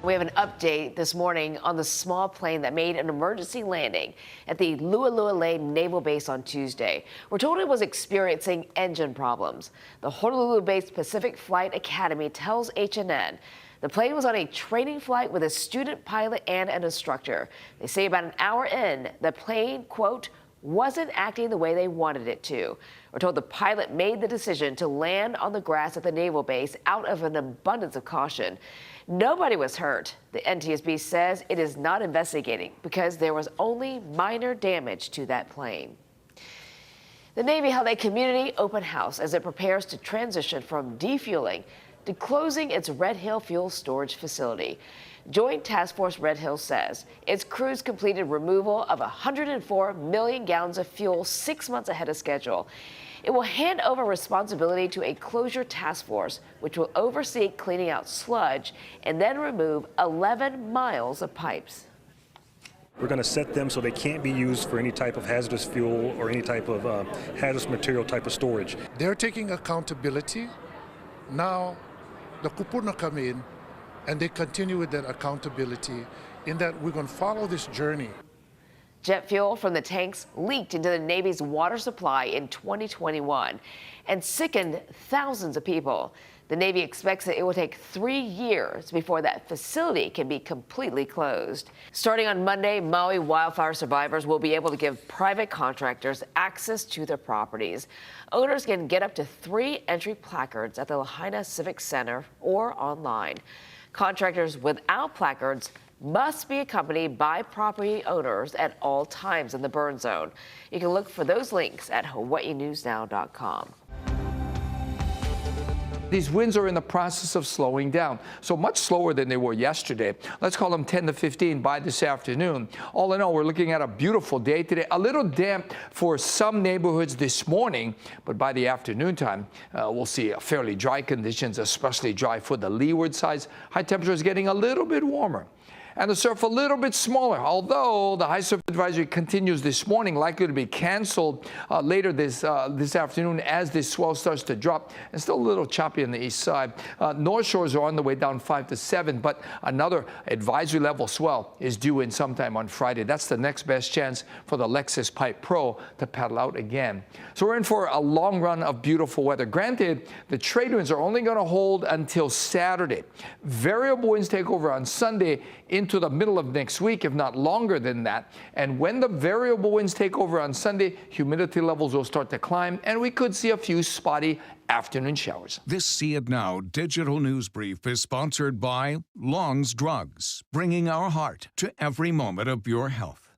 We have an update this morning on the small plane that made an emergency landing at the Lualua Naval Base on Tuesday. We're told it was experiencing engine problems. The Honolulu-based Pacific Flight Academy tells HNN the plane was on a training flight with a student pilot and an instructor. They say about an hour in, the plane, quote, wasn't acting the way they wanted it to. We're told the pilot made the decision to land on the grass at the naval base out of an abundance of caution. Nobody was hurt. The NTSB says it is not investigating because there was only minor damage to that plane. The Navy held a community open house as it prepares to transition from defueling to closing its Red Hill fuel storage facility. Joint Task Force Red Hill says its crews completed removal of 104 million gallons of fuel 6 months ahead of schedule. It will hand over responsibility to a closure task force, which will oversee cleaning out sludge and then remove 11 miles of pipes. We're going to set them so they can't be used for any type of hazardous fuel or any type of hazardous material type of storage. They're taking accountability. Now the kupuna come in and they continue with that accountability in that we're going to follow this journey. Jet fuel from the tanks leaked into the Navy's water supply in 2021 and sickened thousands of people. The Navy expects that it will take 3 years before that facility can be completely closed. Starting on Monday, Maui wildfire survivors will be able to give private contractors access to their properties. Owners can get up to 3 entry placards at the Lahaina Civic Center or online. Contractors without placards must be accompanied by property owners at all times in the burn zone. You can look for those links at hawaiinewsnow.com. These winds are in the process of slowing down, so much slower than they were yesterday. Let's call them 10 to 15 by this afternoon. All in all, we're looking at a beautiful day today. A little damp for some neighborhoods this morning, but by the afternoon time, we'll see fairly dry conditions, especially dry for the leeward sides. High temperatures getting a little bit warmer. And the surf a little bit smaller, although the high surf advisory continues this morning, likely to be canceled later this afternoon as this swell starts to drop, and still a little choppy on the east side. North shores are on the way down 5 to 7, but another advisory level swell is due in sometime on Friday. That's the next best chance for the Lexus Pipe Pro to paddle out again. So we're in for a long run of beautiful weather. Granted, the trade winds are only going to hold until Saturday. Variable winds take over on Sunday into the middle of next week, if not longer than that. And when the variable winds take over on Sunday, humidity levels will start to climb, and we could see a few spotty afternoon showers. This See It Now digital news brief is sponsored by Long's Drugs, bringing our heart to every moment of your health.